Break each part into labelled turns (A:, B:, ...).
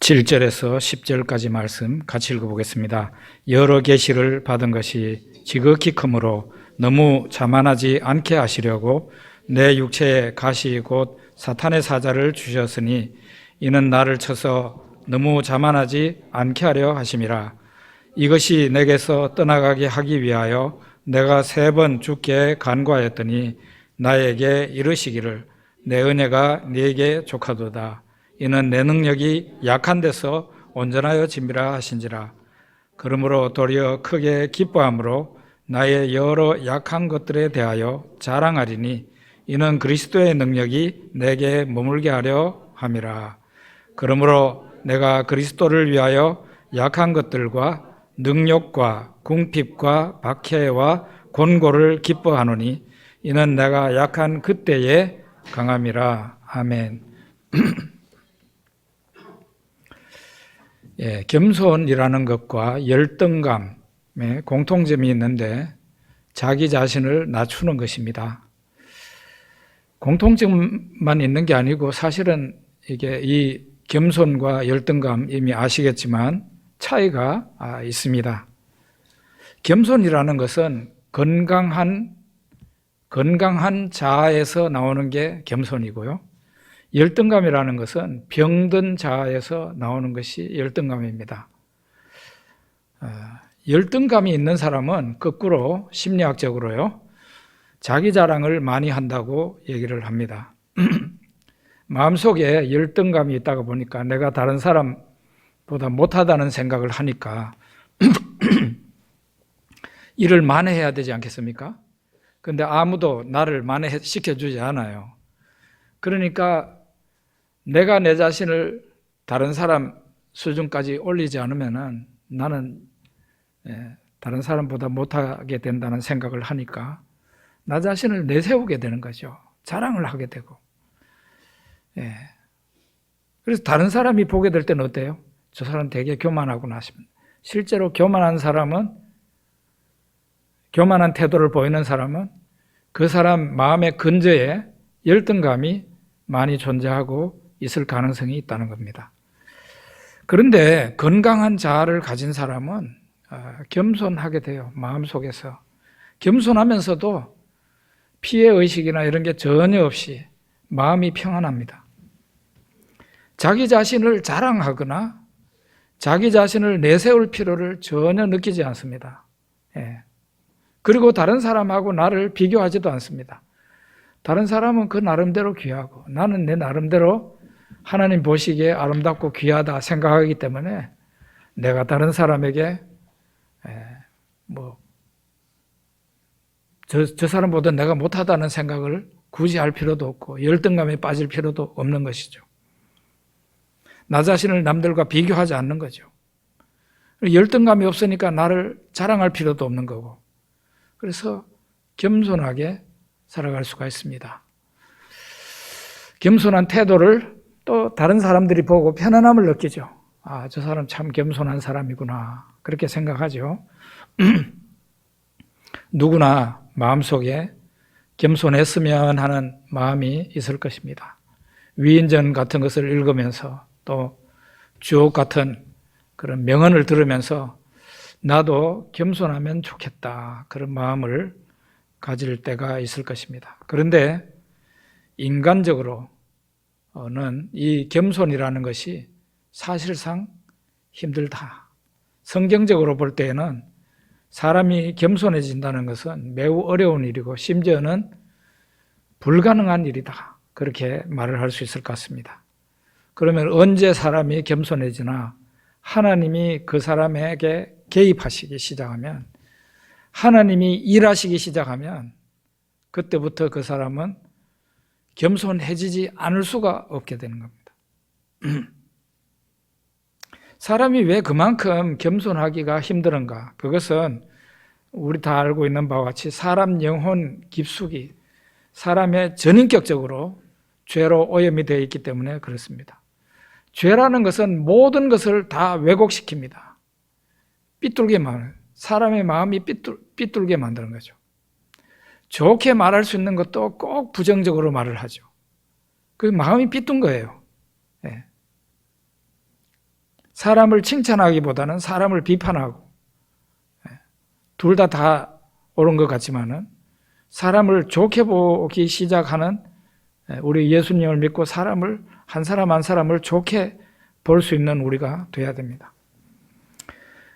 A: 7절에서 10절까지 말씀 같이 읽어보겠습니다. 여러 계시를 받은 것이 지극히 크므로 너무 자만하지 않게 하시려고 내 육체에 가시 곧 사탄의 사자를 주셨으니 이는 나를 쳐서 너무 자만하지 않게 하려 하심이라. 이것이 내게서 떠나가게 하기 위하여 내가 3번 주께 간구하였더니 나에게 이르시기를 내 은혜가 네게 족하도다. 이는 내 능력이 약한 데서 온전하여 짐이라 하신지라. 그러므로 도리어 크게 기뻐함으로 나의 여러 약한 것들에 대하여 자랑하리니 이는 그리스도의 능력이 내게 머물게 하려 함이라. 그러므로 내가 그리스도를 위하여 약한 것들과 능욕과 궁핍과 박해와 곤고를 기뻐하노니 이는 내가 약한 그때에 강함이라. 아멘. 겸손이라는 것과 열등감의 공통점이 있는데 자기 자신을 낮추는 것입니다. 공통점만 있는 게 아니고 사실은 이게 이 겸손과 열등감 이미 아시겠지만 차이가 있습니다. 겸손이라는 것은 건강한 자아에서 나오는 게 겸손이고요. 열등감이라는 것은 병든 자아에서 나오는 것이 열등감입니다. 열등감이 있는 사람은 거꾸로 심리학적으로요, 자기 자랑을 많이 한다고 얘기를 합니다. 마음속에 열등감이 있다가 보니까 내가 다른 사람보다 못하다는 생각을 하니까 일을 만회해야 되지 않겠습니까? 그런데 아무도 나를 만회시켜주지 않아요. 그러니까 내가 내 자신을 다른 사람 수준까지 올리지 않으면 나는 다른 사람보다 못하게 된다는 생각을 하니까 나 자신을 내세우게 되는 거죠. 자랑을 하게 되고. 그래서 다른 사람이 보게 될 때는 어때요? 저 사람 되게 교만하구나 하시면, 실제로 교만한 태도를 보이는 사람은 그 사람 마음의 근저에 열등감이 많이 존재하고 있을 가능성이 있다는 겁니다. 그런데 건강한 자아를 가진 사람은 겸손하게 돼요. 마음속에서. 겸손하면서도 피해의식이나 이런 게 전혀 없이 마음이 평안합니다. 자기 자신을 자랑하거나 자기 자신을 내세울 필요를 전혀 느끼지 않습니다. 그리고 다른 사람하고 나를 비교하지도 않습니다. 다른 사람은 그 나름대로 귀하고 나는 내 나름대로 하나님 보시기에 아름답고 귀하다 생각하기 때문에 내가 다른 사람에게 저 사람보다 내가 못하다는 생각을 굳이 할 필요도 없고 열등감에 빠질 필요도 없는 것이죠. 나 자신을 남들과 비교하지 않는 거죠. 열등감이 없으니까 나를 자랑할 필요도 없는 거고, 그래서 겸손하게 살아갈 수가 있습니다. 겸손한 태도를 또 다른 사람들이 보고 편안함을 느끼죠. 저 사람 참 겸손한 사람이구나, 그렇게 생각하죠. 누구나 마음속에 겸손했으면 하는 마음이 있을 것입니다. 위인전 같은 것을 읽으면서 또 주옥 같은 그런 명언을 들으면서 나도 겸손하면 좋겠다, 그런 마음을 가질 때가 있을 것입니다. 그런데 인간적으로는 이 겸손이라는 것이 사실상 힘들다. 성경적으로 볼 때에는 사람이 겸손해진다는 것은 매우 어려운 일이고 심지어는 불가능한 일이다, 그렇게 말을 할 수 있을 것 같습니다. 그러면 언제 사람이 겸손해지나? 하나님이 그 사람에게 개입하시기 시작하면, 하나님이 일하시기 시작하면 그때부터 그 사람은 겸손해지지 않을 수가 없게 되는 겁니다. 사람이 왜 그만큼 겸손하기가 힘든가? 그것은 우리 다 알고 있는 바와 같이 사람 영혼 깊숙이 사람의 전인격적으로 죄로 오염이 되어 있기 때문에 그렇습니다. 죄라는 것은 모든 것을 다 왜곡시킵니다. 사람의 마음이 삐뚤게 만드는 거죠. 좋게 말할 수 있는 것도 꼭 부정적으로 말을 하죠. 그 마음이 삐뚤은 거예요. 사람을 칭찬하기보다는 사람을 비판하고, 둘 다 옳은 것 같지만은 사람을 좋게 보기 시작하는, 우리 예수님을 믿고 사람을 한 사람 한 사람을 좋게 볼 수 있는 우리가 돼야 됩니다.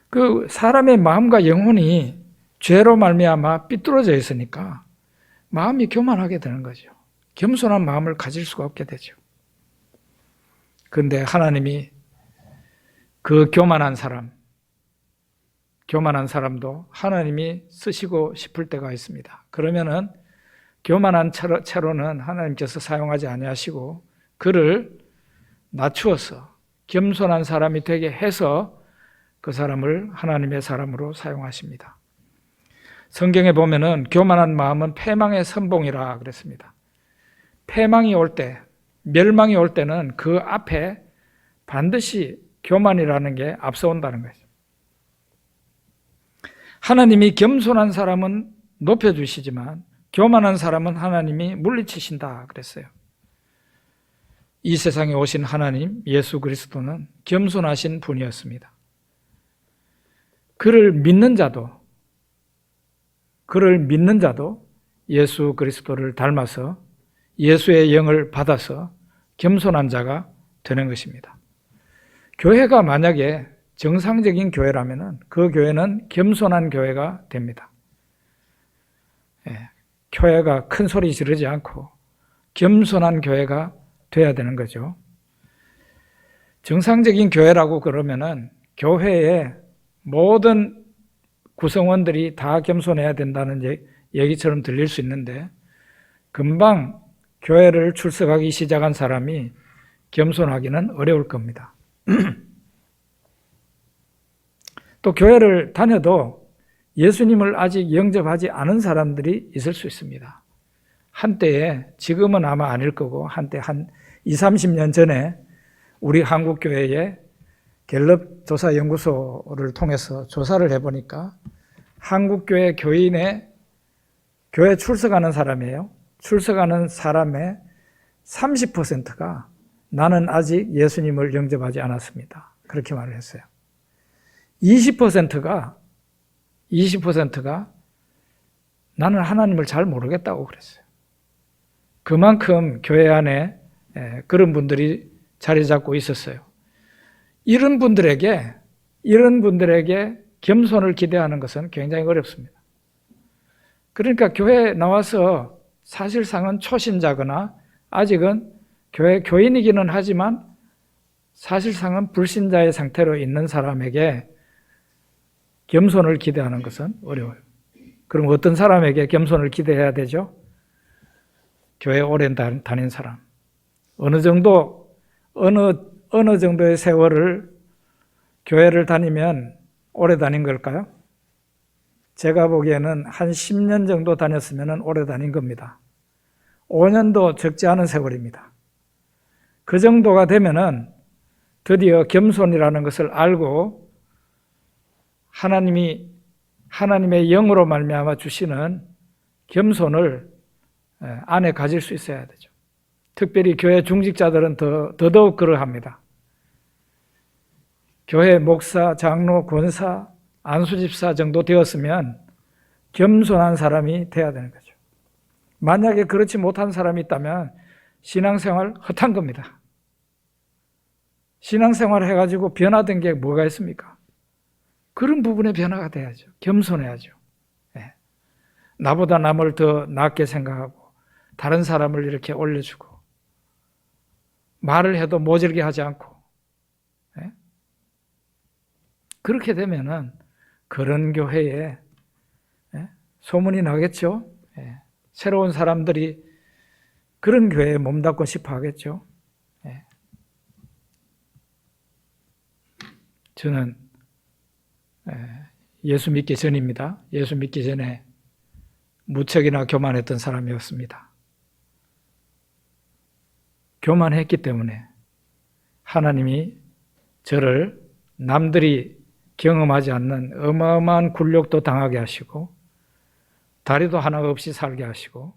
A: 그 사람의 마음과 영혼이 죄로 말미암아 삐뚤어져 있으니까 마음이 교만하게 되는 거죠. 겸손한 마음을 가질 수가 없게 되죠. 그런데 하나님이 그 교만한 사람도 하나님이 쓰시고 싶을 때가 있습니다. 그러면은 교만한 채로는 하나님께서 사용하지 아니하시고 그를 낮추어서 겸손한 사람이 되게 해서 그 사람을 하나님의 사람으로 사용하십니다. 성경에 보면은 교만한 마음은 패망의 선봉이라 그랬습니다. 패망이 올 때, 멸망이 올 때는 그 앞에 반드시 교만이라는 게 앞서온다는 거죠. 하나님이 겸손한 사람은 높여주시지만 교만한 사람은 하나님이 물리치신다 그랬어요. 이 세상에 오신 하나님 예수 그리스도는 겸손하신 분이었습니다. 그를 믿는 자도 예수 그리스도를 닮아서 예수의 영을 받아서 겸손한 자가 되는 것입니다. 교회가 만약에 정상적인 교회라면 그 교회는 겸손한 교회가 됩니다. 교회가 큰 소리 지르지 않고 겸손한 교회가 돼야 되는 거죠. 정상적인 교회라고 그러면은 교회의 모든 구성원들이 다 겸손해야 된다는 얘기처럼 들릴 수 있는데 금방 교회를 출석하기 시작한 사람이 겸손하기는 어려울 겁니다. 또 교회를 다녀도 예수님을 아직 영접하지 않은 사람들이 있을 수 있습니다. 한때에, 지금은 아마 아닐 거고 한때 한 20, 30년 전에 우리 한국교회에 갤럽 조사연구소를 통해서 조사를 해보니까 한국교회 교인의 교회 출석하는 사람이에요. 출석하는 사람의 30%가 나는 아직 예수님을 영접하지 않았습니다. 그렇게 말을 했어요. 20%가 나는 하나님을 잘 모르겠다고 그랬어요. 그만큼 교회 안에 그런 분들이 자리 잡고 있었어요. 이런 분들에게 겸손을 기대하는 것은 굉장히 어렵습니다. 그러니까 교회에 나와서 사실상은 초신자거나 아직은 교회 교인이기는 하지만 사실상은 불신자의 상태로 있는 사람에게 겸손을 기대하는 것은 어려워요. 그럼 어떤 사람에게 겸손을 기대해야 되죠? 교회 오래 다닌 사람. 어느 정도의 세월을 교회를 다니면 오래 다닌 걸까요? 제가 보기에는 한 10년 정도 다녔으면 오래 다닌 겁니다. 5년도 적지 않은 세월입니다. 그 정도가 되면은 드디어 겸손이라는 것을 알고 하나님의 영으로 말미암아 주시는 겸손을 안에 가질 수 있어야 되죠. 특별히 교회 중직자들은 더더욱 그러합니다. 교회 목사, 장로, 권사, 안수집사 정도 되었으면 겸손한 사람이 돼야 되는 거죠. 만약에 그렇지 못한 사람이 있다면 신앙생활 헛한 겁니다. 신앙생활 해가지고 변화된 게 뭐가 있습니까? 그런 부분에 변화가 돼야죠. 겸손해야죠. 나보다 남을 더 낫게 생각하고 다른 사람을 이렇게 올려주고 말을 해도 모질게 하지 않고 그렇게 되면은 그런 교회에 소문이 나겠죠. 새로운 사람들이 그런 교회에 몸담고 싶어 하겠죠. 저는 예수 믿기 전입니다. 예수 믿기 전에 무척이나 교만했던 사람이었습니다. 교만했기 때문에 하나님이 저를 남들이 경험하지 않는 어마어마한 굴욕도 당하게 하시고 다리도 하나 없이 살게 하시고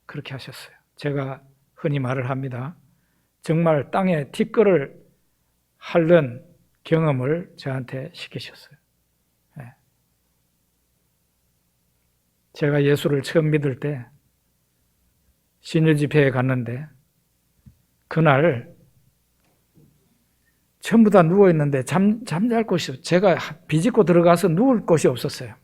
A: 그렇게 하셨어요. 제가 흔히 말을 합니다. 정말 땅에 티끌을 하는 경험을 저한테 시키셨어요. 예. 제가 예수를 처음 믿을 때 신유 집회에 갔는데 그날 전부 다 누워있는데 잠잘 곳이 없어요. 제가 비집고 들어가서 누울 곳이 없었어요.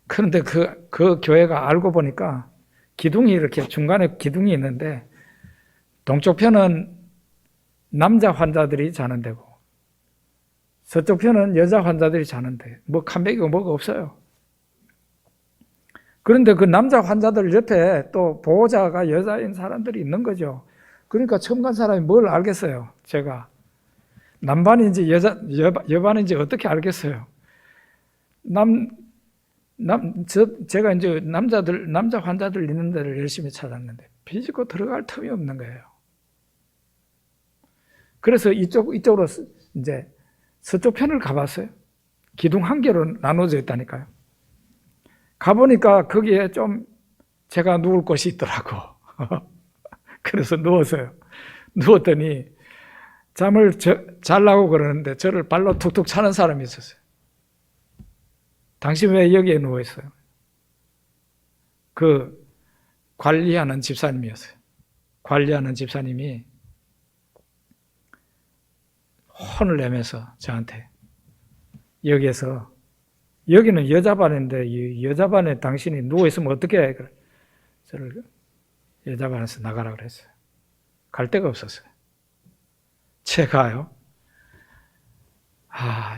A: 그런데 그 교회가 알고 보니까 기둥이 이렇게 중간에 기둥이 있는데 동쪽 편은 남자 환자들이 자는 데고 서쪽 편은 여자 환자들이 자는데 뭐 칸백이고 뭐가 없어요. 그런데 그 남자 환자들 옆에 또 보호자가 여자인 사람들이 있는 거죠. 그러니까 처음 간 사람이 뭘 알겠어요. 제가 남반인지 여반인지 어떻게 알겠어요. 제가 이제 남자 환자들 있는 데를 열심히 찾았는데 비집고 들어갈 틈이 없는 거예요. 그래서 이쪽으로 이제 서쪽 편을 가봤어요. 기둥 한 개로 나눠져 있다니까요. 가보니까 거기에 좀 제가 누울 곳이 있더라고. 그래서 누웠더니 잠을 자려고 그러는데 저를 발로 툭툭 차는 사람이 있었어요. 당신 왜 여기에 누워있어요? 그 관리하는 집사님이었어요. 관리하는 집사님이 혼을 내면서 저한테 여기는 여자반인데 이 여자반에 당신이 누워있으면 어떻게 해? 저를 여자반에서 나가라 그랬어요. 갈 데가 없었어요. 제가요.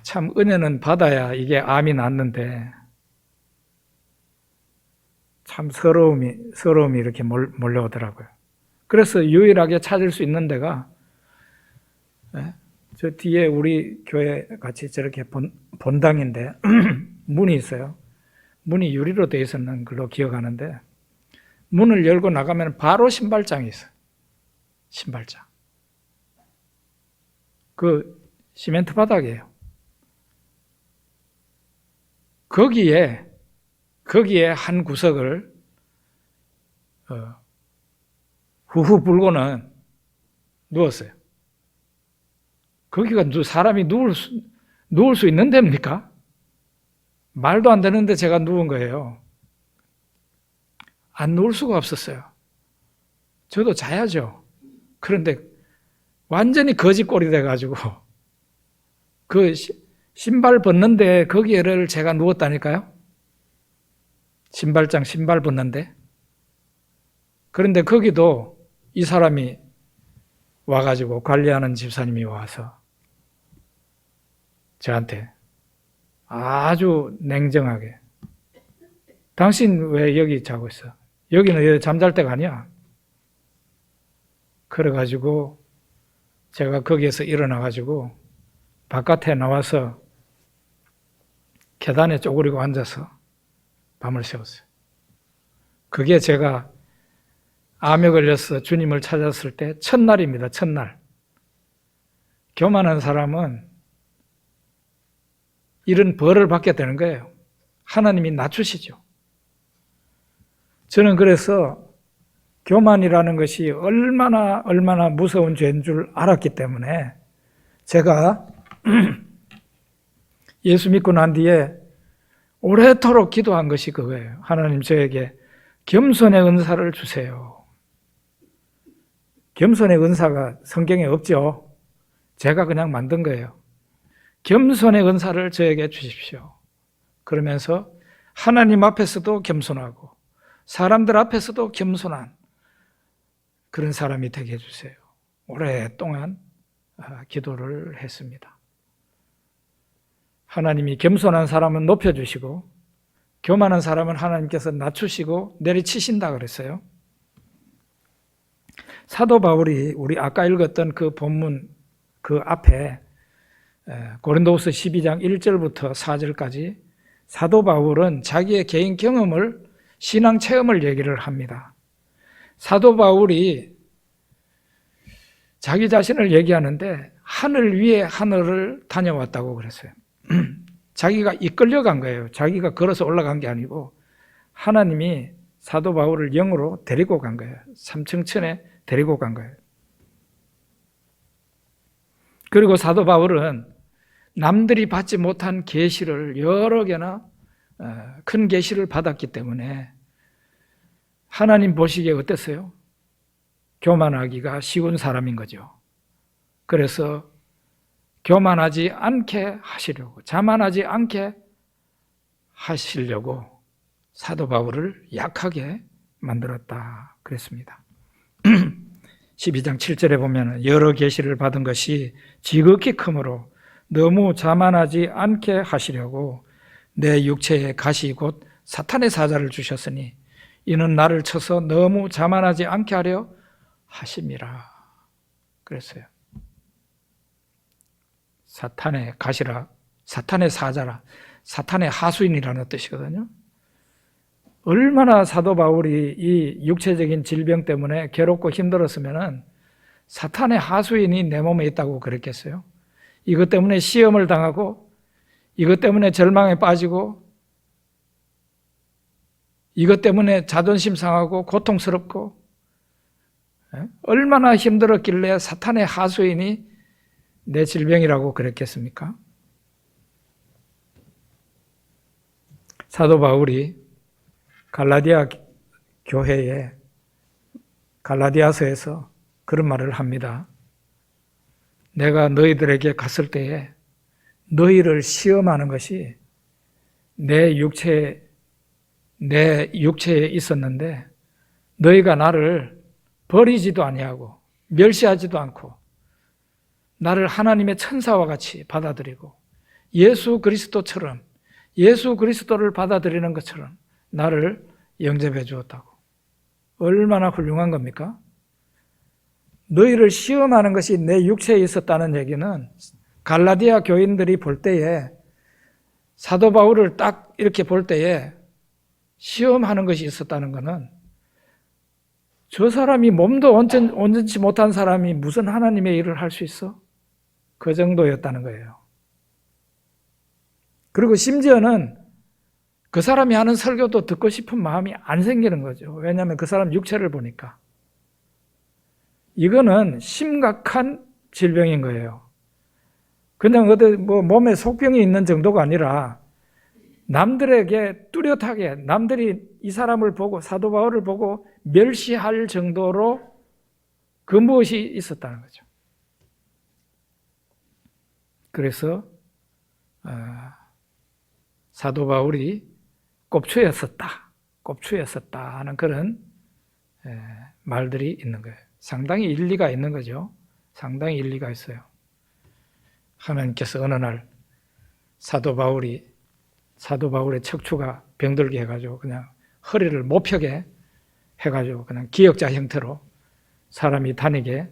A: 참 은혜는 받아야 이게 암이 낫는데 참 서러움이 이렇게 몰려오더라고요. 그래서 유일하게 찾을 수 있는 데가 저 뒤에 우리 교회 같이 저렇게 본당인데 문이 있어요. 문이 유리로 되어 있었는 걸로 기억하는데 문을 열고 나가면 바로 신발장이 있어요. 신발장. 그 시멘트 바닥이에요. 거기에 한 구석을 후후 불고는 누웠어요. 거기가 사람이 누울 수 있는 데입니까? 말도 안 되는데 제가 누운 거예요. 안 누울 수가 없었어요. 저도 자야죠. 그런데 완전히 거지꼴이 돼가지고 그 신발 벗는데 거기에를 제가 누웠다니까요. 신발장 신발 벗는데. 그런데 거기도 이 사람이 와가지고 관리하는 집사님이 와서 저한테 아주 냉정하게 당신 왜 여기 자고 있어? 여기는 잠잘 데가 아니야. 그래가지고 제가 거기에서 일어나가지고 바깥에 나와서 계단에 쪼그리고 앉아서 밤을 새웠어요. 그게 제가 암에 걸려서 주님을 찾았을 때 첫날입니다. 첫날. 교만한 사람은 이런 벌을 받게 되는 거예요. 하나님이 낮추시죠. 저는 그래서 교만이라는 것이 얼마나 무서운 죄인 줄 알았기 때문에 제가 예수 믿고 난 뒤에 오래도록 기도한 것이 그거예요. 하나님 저에게 겸손의 은사를 주세요. 겸손의 은사가 성경에 없죠. 제가 그냥 만든 거예요. 겸손의 은사를 저에게 주십시오. 그러면서 하나님 앞에서도 겸손하고 사람들 앞에서도 겸손한 그런 사람이 되게 해주세요. 오랫동안 기도를 했습니다. 하나님이 겸손한 사람은 높여주시고 교만한 사람은 하나님께서 낮추시고 내리치신다 그랬어요. 사도 바울이 우리 아까 읽었던 그 본문 그 앞에 고린도후서 12장 1절부터 4절까지 사도 바울은 자기의 개인 경험을 신앙 체험을 얘기를 합니다. 사도 바울이 자기 자신을 얘기하는데 하늘 위에 하늘을 다녀왔다고 그랬어요. 자기가 이끌려간 거예요. 자기가 걸어서 올라간 게 아니고 하나님이 사도 바울을 영으로 데리고 간 거예요. 삼층천에 데리고 간 거예요. 그리고 사도 바울은 남들이 받지 못한 계시를 여러 개나 큰 계시를 받았기 때문에 하나님 보시기에 어땠어요? 교만하기가 쉬운 사람인 거죠. 그래서 교만하지 않게 하시려고, 자만하지 않게 하시려고 사도 바울을 약하게 만들었다 그랬습니다. 12장 7절에 보면 여러 계시를 받은 것이 지극히 크므로 너무 자만하지 않게 하시려고 내 육체에 가시 곧 사탄의 사자를 주셨으니 이는 나를 쳐서 너무 자만하지 않게 하려 하심이라 그랬어요. 사탄의 가시라, 사탄의 사자라, 사탄의 하수인이라는 뜻이거든요. 얼마나 사도 바울이 이 육체적인 질병 때문에 괴롭고 힘들었으면 사탄의 하수인이 내 몸에 있다고 그랬겠어요? 이것 때문에 시험을 당하고, 이것 때문에 절망에 빠지고, 이것 때문에 자존심 상하고 고통스럽고, 얼마나 힘들었길래 사탄의 하수인이 내 질병이라고 그랬겠습니까? 사도 바울이 갈라디아 교회에 갈라디아서에서 그런 말을 합니다. 내가 너희들에게 갔을 때에 너희를 시험하는 것이 내 육체에 있었는데 너희가 나를 버리지도 아니하고 멸시하지도 않고 나를 하나님의 천사와 같이 받아들이고 예수 그리스도처럼, 예수 그리스도를 받아들이는 것처럼 나를 영접해 주었다고. 얼마나 훌륭한 겁니까? 너희를 시험하는 것이 내 육체에 있었다는 얘기는 갈라디아 교인들이 볼 때에, 사도 바울을 딱 이렇게 볼 때에 시험하는 것이 있었다는 것은 저 사람이 몸도 온전치 못한 사람이 무슨 하나님의 일을 할 수 있어? 그 정도였다는 거예요. 그리고 심지어는 그 사람이 하는 설교도 듣고 싶은 마음이 안 생기는 거죠. 왜냐하면 그 사람 육체를 보니까. 이거는 심각한 질병인 거예요. 그냥 어디 몸에 속병이 있는 정도가 아니라 남들에게 뚜렷하게 남들이 이 사람을 보고 사도 바울을 보고 멸시할 정도로 그 무엇이 있었다는 거죠. 그래서 사도 바울이 꼽추였었다 하는 그런 말들이 있는 거예요. 상당히 일리가 있는 거죠. 상당히 일리가 있어요. 하나님께서 어느 날 사도 바울의 척추가 병들게 해가지고 그냥 허리를 못 펴게 해가지고 그냥 기역자 형태로 사람이 다니게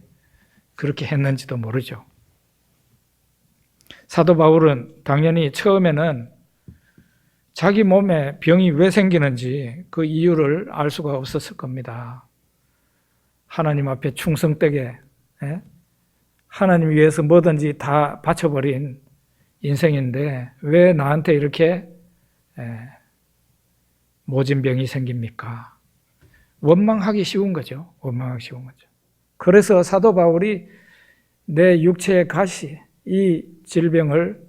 A: 그렇게 했는지도 모르죠. 사도 바울은 당연히 처음에는 자기 몸에 병이 왜 생기는지 그 이유를 알 수가 없었을 겁니다. 하나님 앞에 충성되게 하나님 위해서 뭐든지 다 바쳐버린 인생인데 왜 나한테 이렇게 모진 병이 생깁니까? 원망하기 쉬운 거죠. 원망하기 쉬운 거죠. 그래서 사도 바울이 내 육체의 가시, 이 질병을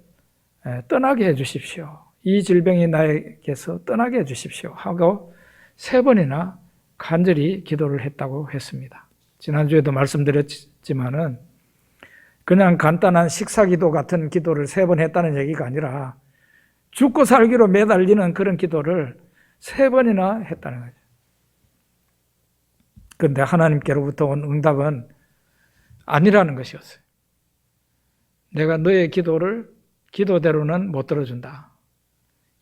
A: 떠나게 해 주십시오. 이 질병이 나에게서 떠나게 해 주십시오 하고 3번이나 간절히 기도를 했다고 했습니다. 지난주에도 말씀드렸지만은 그냥 간단한 식사기도 같은 기도를 3번 했다는 얘기가 아니라 죽고 살기로 매달리는 그런 기도를 3번이나 했다는 거죠. 그런데 하나님께로부터 온 응답은 아니라는 것이었어요. 내가 너의 기도를 기도대로는 못 들어준다.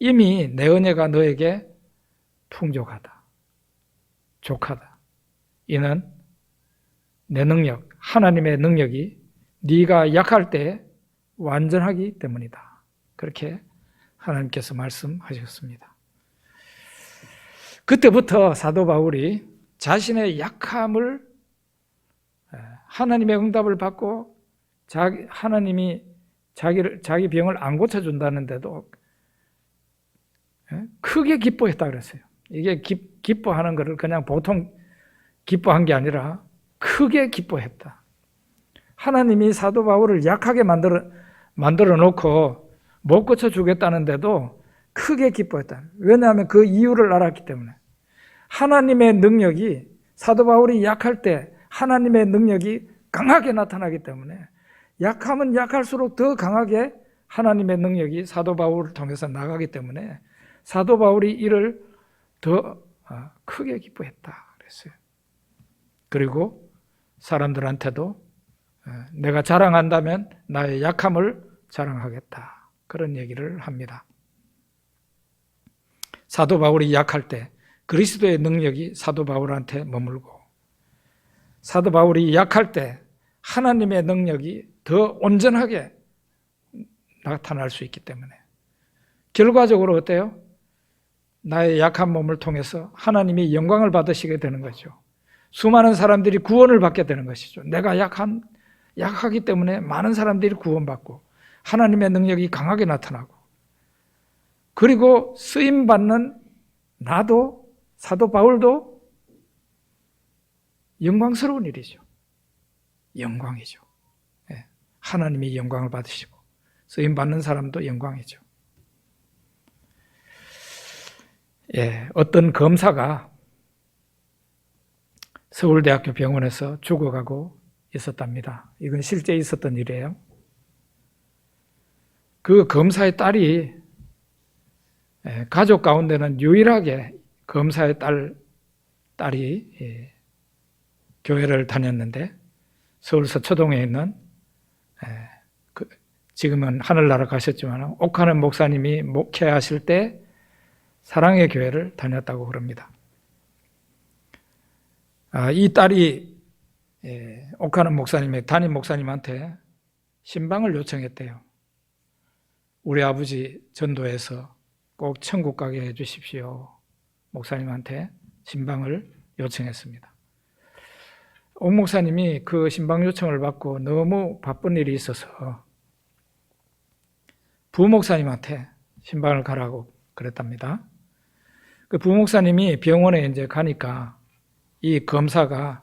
A: 이미 내 은혜가 너에게 풍족하다. 족하다. 이는 내 능력, 하나님의 능력이 네가 약할 때 완전하기 때문이다. 그렇게 하나님께서 말씀하셨습니다. 그때부터 사도 바울이 자신의 약함을 하나님의 응답을 받고 하나님이 자기 병을 안 고쳐준다는데도 크게 기뻐했다 그랬어요. 이게 기뻐하는 것을 그냥 보통 기뻐한 게 아니라 크게 기뻐했다. 하나님이 사도 바울을 약하게 만들어 놓고 못 고쳐주겠다는데도 크게 기뻐했다. 왜냐하면 그 이유를 알았기 때문에. 하나님의 능력이, 사도 바울이 약할 때 하나님의 능력이 강하게 나타나기 때문에 약하면 약할수록 더 강하게 하나님의 능력이 사도 바울을 통해서 나가기 때문에 사도 바울이 이를 더 크게 기뻐했다 그랬어요. 그리고 사람들한테도 내가 자랑한다면 나의 약함을 자랑하겠다, 그런 얘기를 합니다. 사도 바울이 약할 때 그리스도의 능력이 사도 바울한테 머물고, 사도 바울이 약할 때 하나님의 능력이 더 온전하게 나타날 수 있기 때문에 결과적으로 어때요? 나의 약한 몸을 통해서 하나님이 영광을 받으시게 되는 거죠. 수많은 사람들이 구원을 받게 되는 것이죠. 내가 약하기 때문에 많은 사람들이 구원받고 하나님의 능력이 강하게 나타나고, 그리고 쓰임받는 나도, 사도 바울도 영광스러운 일이죠. 영광이죠. 하나님이 영광을 받으시고 쓰임받는 사람도 영광이죠. 어떤 검사가 서울대학교 병원에서 죽어가고 있었답니다. 이건 실제 있었던 일이에요. 그 검사의 딸이, 가족 가운데는 유일하게 검사의 딸이 교회를 다녔는데, 서울 서초동에 있는, 지금은 하늘나라 가셨지만 옥하는 목사님이 목회하실 때 사랑의 교회를 다녔다고 그럽니다. 이 딸이 옥하는 목사님의 담임 목사님한테 신방을 요청했대요. 우리 아버지 전도해서 꼭 천국 가게 해주십시오. 목사님한테 신방을 요청했습니다. 옥 목사님이 그 신방 요청을 받고 너무 바쁜 일이 있어서 부목사님한테 신방을 가라고 그랬답니다. 그 부목사님이 병원에 이제 가니까 이 검사가,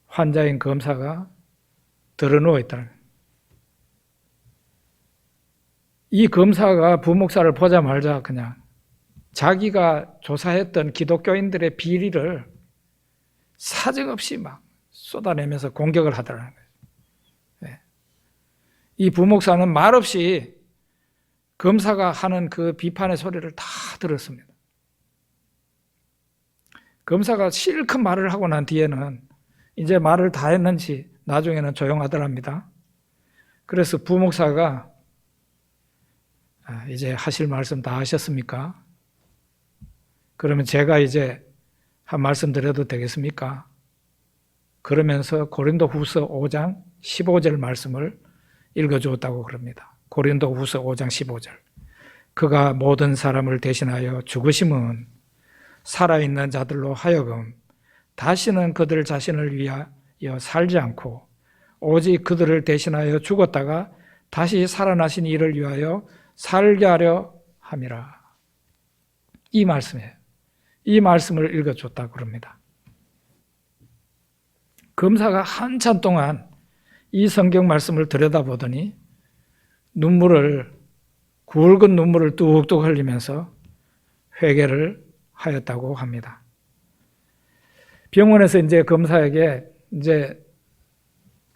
A: 환자인 검사가 드러누워 있더라고요. 이 검사가 부목사를 보자마자 그냥 자기가 조사했던 기독교인들의 비리를 사정없이 막 쏟아내면서 공격을 하더라는 거예요. 이 부목사는 말없이 검사가 하는 그 비판의 소리를 다 들었습니다. 검사가 실컷 말을 하고 난 뒤에는 이제 말을 다 했는지 나중에는 조용하더랍니다. 그래서 부목사가 이제 하실 말씀 다 하셨습니까? 그러면 제가 이제 한 말씀 드려도 되겠습니까? 그러면서 고린도후서 5장 15절 말씀을 읽어주었다고 그럽니다. 고린도후서 5장 15절. 그가 모든 사람을 대신하여 죽으심은 살아있는 자들로 하여금 다시는 그들 자신을 위하여 살지 않고 오직 그들을 대신하여 죽었다가 다시 살아나신 이를 위하여 살게 하려 함이라. 이 말씀이에요. 이 말씀을 읽어줬다고 그럽니다. 검사가 한참 동안 이 성경 말씀을 들여다보더니 굵은 눈물을 뚝뚝 흘리면서 회개를 하였다고 합니다. 병원에서 이제 검사에게 이제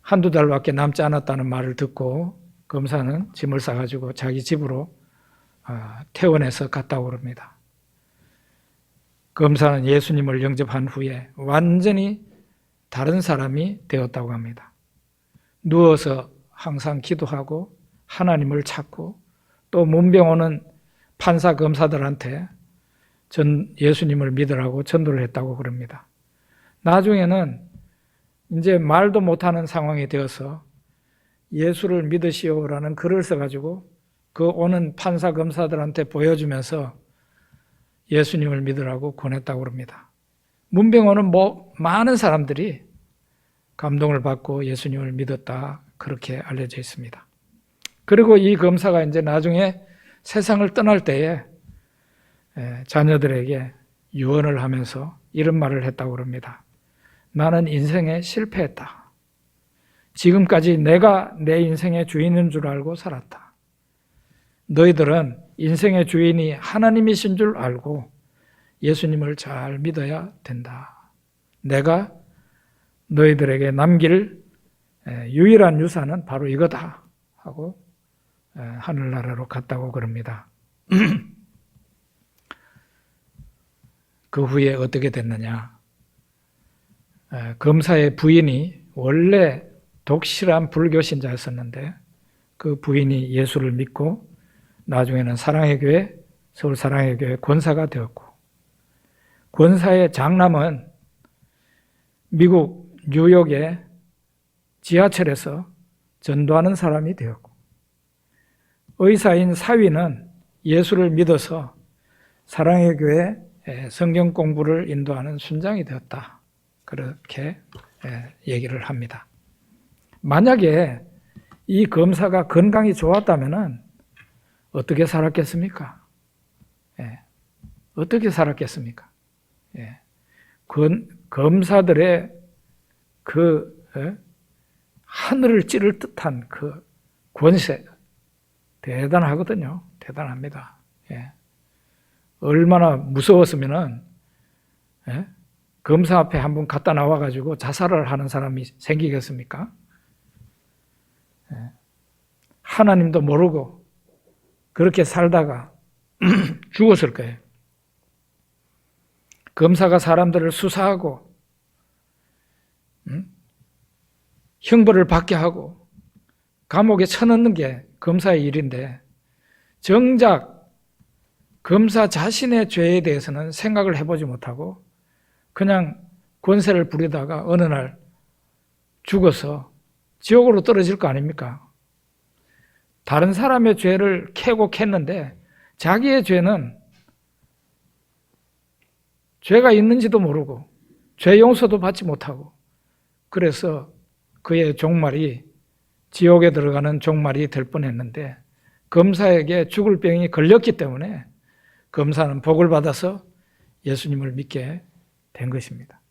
A: 한두 달밖에 남지 않았다는 말을 듣고 검사는 짐을 싸가지고 자기 집으로 퇴원해서 갔다고 그럽니다. 검사는 예수님을 영접한 후에 완전히 다른 사람이 되었다고 합니다. 누워서 항상 기도하고 하나님을 찾고 또 문병 오는 판사 검사들한테 예수님을 믿으라고 전도를 했다고 그럽니다. 나중에는 이제 말도 못하는 상황이 되어서 예수를 믿으시오라는 글을 써가지고 그 오는 판사 검사들한테 보여주면서 예수님을 믿으라고 권했다고 그럽니다. 문병 오는 많은 사람들이 감동을 받고 예수님을 믿었다, 그렇게 알려져 있습니다. 그리고 이 검사가 이제 나중에 세상을 떠날 때에 자녀들에게 유언을 하면서 이런 말을 했다고 합니다. 나는 인생에 실패했다. 지금까지 내가 내 인생의 주인인 줄 알고 살았다. 너희들은 인생의 주인이 하나님이신 줄 알고 예수님을 잘 믿어야 된다. 내가 너희들에게 남길 유일한 유산은 바로 이거다 하고 하늘나라로 갔다고 그럽니다. 그 후에 어떻게 됐느냐? 검사의 부인이 원래 독실한 불교 신자였었는데 그 부인이 예수를 믿고 나중에는 사랑의 교회, 서울 사랑의 교회 권사가 되었고, 권사의 장남은 미국 뉴욕의 지하철에서 전도하는 사람이 되었고, 의사인 사위는 예수를 믿어서 사랑의 교회 성경 공부를 인도하는 순장이 되었다. 그렇게 얘기를 합니다. 만약에 이 검사가 건강이 좋았다면 어떻게 살았겠습니까? 어떻게 살았겠습니까? 검사들의 그 하늘을 찌를 듯한 그 권세 대단하거든요. 대단합니다. 얼마나 무서웠으면은 검사 앞에 한번 갖다 나와가지고 자살을 하는 사람이 생기겠습니까? 하나님도 모르고 그렇게 살다가 죽었을 거예요. 검사가 사람들을 수사하고 형벌을 받게 하고 감옥에 쳐넣는 게 검사의 일인데, 정작 검사 자신의 죄에 대해서는 생각을 해보지 못하고 그냥 권세를 부리다가 어느 날 죽어서 지옥으로 떨어질 거 아닙니까? 다른 사람의 죄를 캐고 캤는데 자기의 죄는 죄가 있는지도 모르고 죄 용서도 받지 못하고, 그래서 그의 종말이 지옥에 들어가는 종말이 될 뻔했는데 검사에게 죽을 병이 걸렸기 때문에 검사는 복을 받아서 예수님을 믿게 된 것입니다.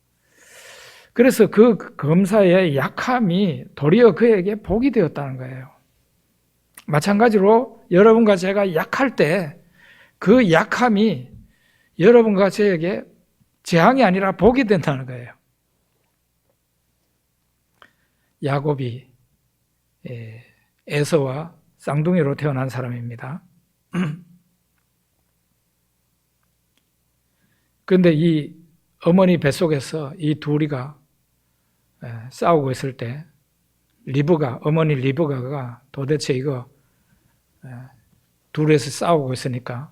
A: 그래서 그 검사의 약함이 도리어 그에게 복이 되었다는 거예요. 마찬가지로 여러분과 제가 약할 때 그 약함이 여러분과 저에게 재앙이 아니라 복이 된다는 거예요. 야곱이 에서와 쌍둥이로 태어난 사람입니다. 그런데 이 어머니 뱃속에서 이 둘이가 싸우고 있을 때 어머니 리브가가 도대체 이거 둘이서 싸우고 있으니까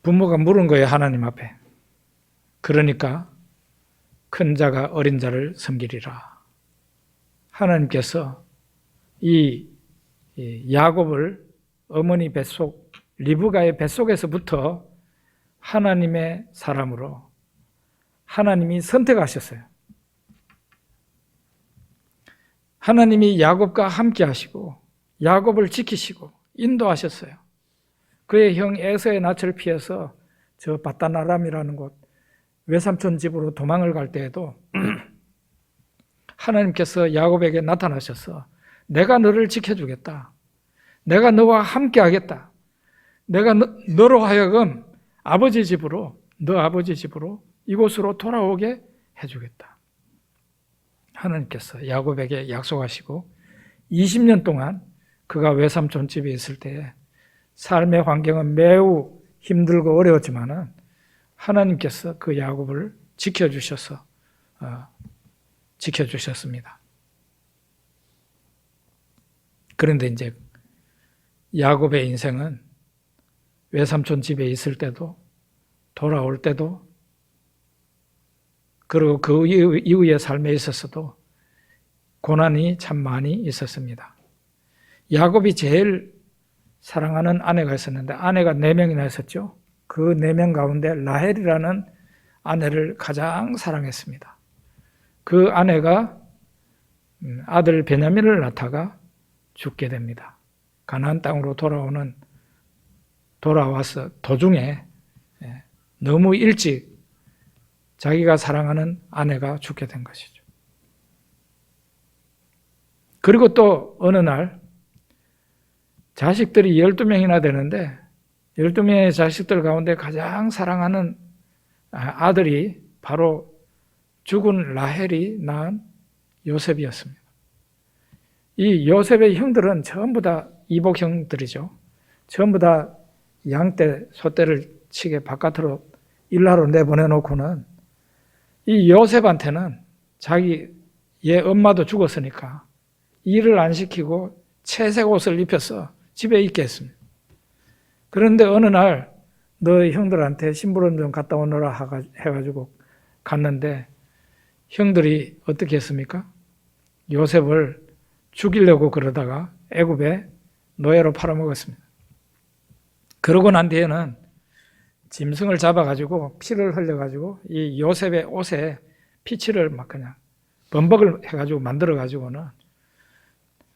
A: 부모가 물은 거예요, 하나님 앞에. 그러니까 큰 자가 어린 자를 섬기리라. 하나님께서 이 야곱을 어머니 뱃속 리브가의 뱃속에서부터 하나님의 사람으로 하나님이 선택하셨어요. 하나님이 야곱과 함께 하시고 야곱을 지키시고 인도하셨어요. 그의 형 에서의 낯을 피해서 저 바다나람이라는 곳 외삼촌 집으로 도망을 갈 때에도 하나님께서 야곱에게 나타나셔서 내가 너를 지켜주겠다. 내가 너와 함께 하겠다. 내가 너로 하여금 너 아버지 집으로 이곳으로 돌아오게 해주겠다. 하나님께서 야곱에게 약속하시고 20년 동안 그가 외삼촌 집에 있을 때에 삶의 환경은 매우 힘들고 어려웠지만은 하나님께서 그 야곱을 지켜주셨습니다. 그런데 이제 야곱의 인생은 외삼촌 집에 있을 때도 돌아올 때도 그리고 그 이후의 삶에 있어서도 고난이 참 많이 있었습니다. 야곱이 제일 사랑하는 아내가 있었는데 아내가 4명이나 있었죠. 그 4명 가운데 라헬이라는 아내를 가장 사랑했습니다. 그 아내가 아들 베냐민을 낳다가 죽게 됩니다. 가나안 땅으로 돌아와서 도중에 너무 일찍 자기가 사랑하는 아내가 죽게 된 것이죠. 그리고 또 어느 날 자식들이 12명이나 되는데 12명의 자식들 가운데 가장 사랑하는 아들이 바로 죽은 라헬이 낳은 요셉이었습니다. 이 요셉의 형들은 전부 다 이복 형들이죠. 전부 다 양떼, 소떼를 치게 바깥으로 일하러 내보내놓고는 이 요셉한테는 자기 얘 엄마도 죽었으니까 일을 안 시키고 채색 옷을 입혀서 집에 있게 했습니다. 그런데 어느 날 너 형들한테 심부름 좀 갔다 오너라 해가지고 갔는데 형들이 어떻게 했습니까? 요셉을 죽이려고 그러다가 애굽에 노예로 팔아먹었습니다. 그러고 난 뒤에는 짐승을 잡아가지고 피를 흘려가지고 이 요셉의 옷에 피칠을 막 그냥 범벅을 해가지고 만들어가지고는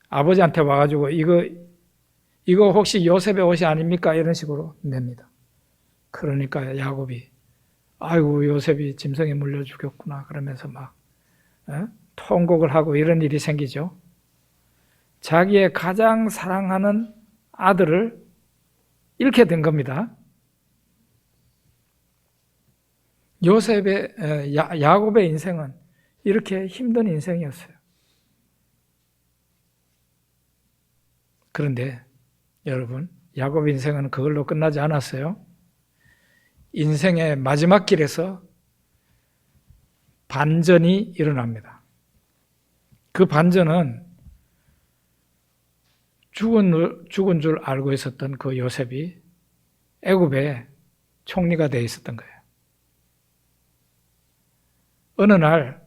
A: 아버지한테 와가지고 이거 혹시 요셉의 옷이 아닙니까? 이런 식으로 냅니다. 그러니까 야곱이 아이고 요셉이 짐승에 물려 죽였구나 그러면서 막 통곡을 하고 이런 일이 생기죠. 자기의 가장 사랑하는 아들을 잃게 된 겁니다. 야곱의 인생은 이렇게 힘든 인생이었어요. 그런데 여러분, 야곱 인생은 그걸로 끝나지 않았어요. 인생의 마지막 길에서 반전이 일어납니다. 그 반전은 죽은 줄 알고 있었던 그 요셉이 애굽의 총리가 되어 있었던 거예요. 어느 날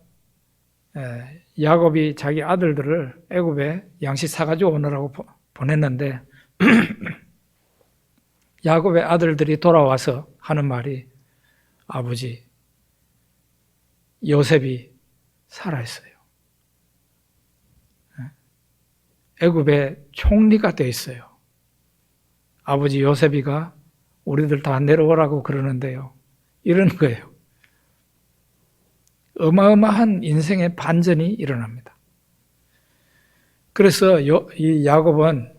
A: 야곱이 자기 아들들을 애굽에 양식 사가지고 오느라고 보냈는데 야곱의 아들들이 돌아와서 하는 말이 아버지 요셉이 살아있어요. 애굽의 총리가 되어 있어요. 아버지 요셉이가 우리들 다 내려오라고 그러는데요. 이런 거예요. 어마어마한 인생의 반전이 일어납니다. 그래서 이 야곱은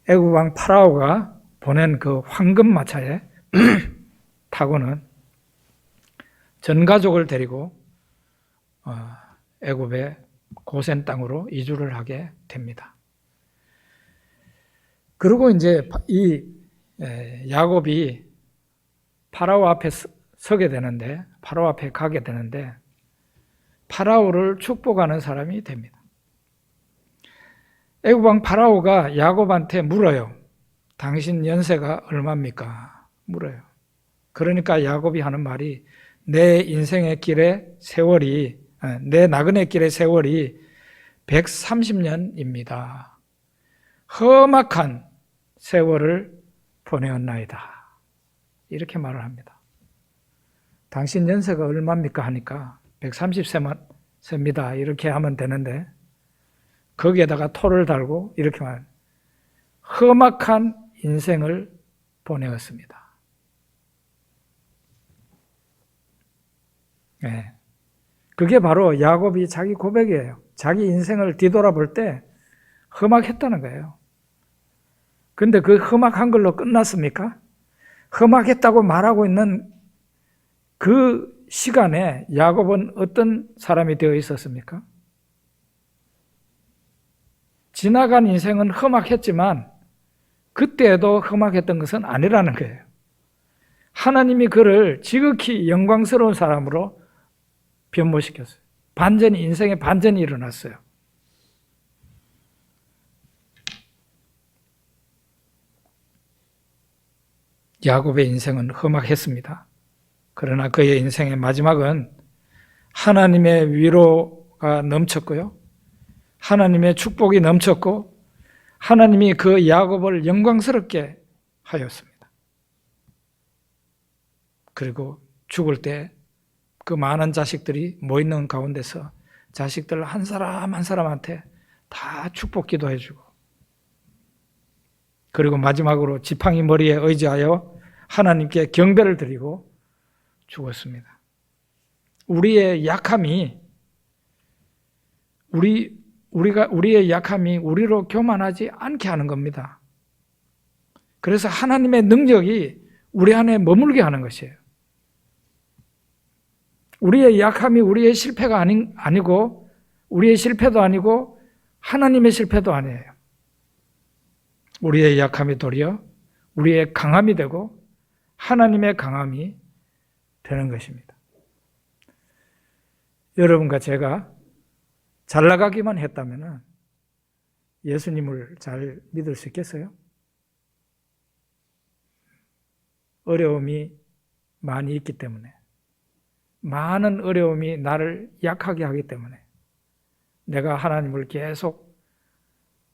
A: 애굽 왕 파라오가 보낸 그 황금마차에 타고는 전 가족을 데리고 애굽의 고센 땅으로 이주를 하게 됩니다. 그리고 이제 이 야곱이 파라오 앞에 서게 되는데, 파라오 앞에 가게 되는데 파라오를 축복하는 사람이 됩니다. 애굽 왕 파라오가 야곱한테 물어요. 당신 연세가 얼마입니까? 물어요. 그러니까 야곱이 하는 말이 내 인생의 길의 세월이, 내 나그네 길의 세월이 130년입니다. 험악한 세월을 보내었나이다. 이렇게 말을 합니다. 당신 연세가 얼마입니까? 하니까 130세입니다. 이렇게 하면 되는데 거기에다가 토를 달고 이렇게 말합니다. 험악한 인생을 보내었습니다. 네. 그게 바로 야곱이 자기 고백이에요. 자기 인생을 뒤돌아볼 때 험악했다는 거예요. 근데 그 험악한 걸로 끝났습니까? 험악했다고 말하고 있는 그 시간에 야곱은 어떤 사람이 되어 있었습니까? 지나간 인생은 험악했지만 그때에도 험악했던 것은 아니라는 거예요. 하나님이 그를 지극히 영광스러운 사람으로 변모시켰어요. 인생의 반전이 일어났어요. 야곱의 인생은 험악했습니다. 그러나 그의 인생의 마지막은 하나님의 위로가 넘쳤고요. 하나님의 축복이 넘쳤고 하나님이 그 야곱을 영광스럽게 하였습니다. 그리고 죽을 때 그 많은 자식들이 모이는 가운데서 자식들 한 사람 한 사람한테 다 축복 기도해주고 그리고 마지막으로 지팡이 머리에 의지하여 하나님께 경배를 드리고 죽었습니다. 우리의 약함이 우리 우리의 약함이 우리로 교만하지 않게 하는 겁니다. 그래서 하나님의 능력이 우리 안에 머물게 하는 것이에요. 우리의 약함이 우리의 실패가 아니고 우리의 실패도 아니고 하나님의 실패도 아니에요. 우리의 약함이 도리어 우리의 강함이 되고 하나님의 강함이 되는 것입니다. 여러분과 제가 잘 나가기만 했다면 예수님을 잘 믿을 수 있겠어요? 어려움이 많이 있기 때문에, 많은 어려움이 나를 약하게 하기 때문에 내가 하나님을 계속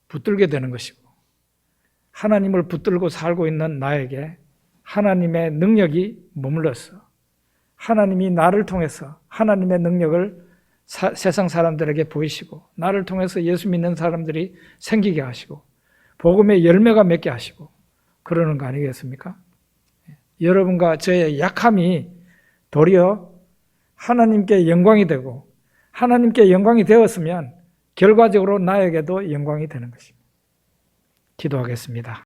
A: 붙들게 되는 것이고, 하나님을 붙들고 살고 있는 나에게 하나님의 능력이 머물러서 하나님이 나를 통해서 하나님의 능력을 세상 사람들에게 보이시고, 나를 통해서 예수 믿는 사람들이 생기게 하시고 복음의 열매가 맺게 하시고 그러는 거 아니겠습니까? 여러분과 저의 약함이 도리어 하나님께 영광이 되고, 하나님께 영광이 되었으면 결과적으로 나에게도 영광이 되는 것입니다. 기도하겠습니다.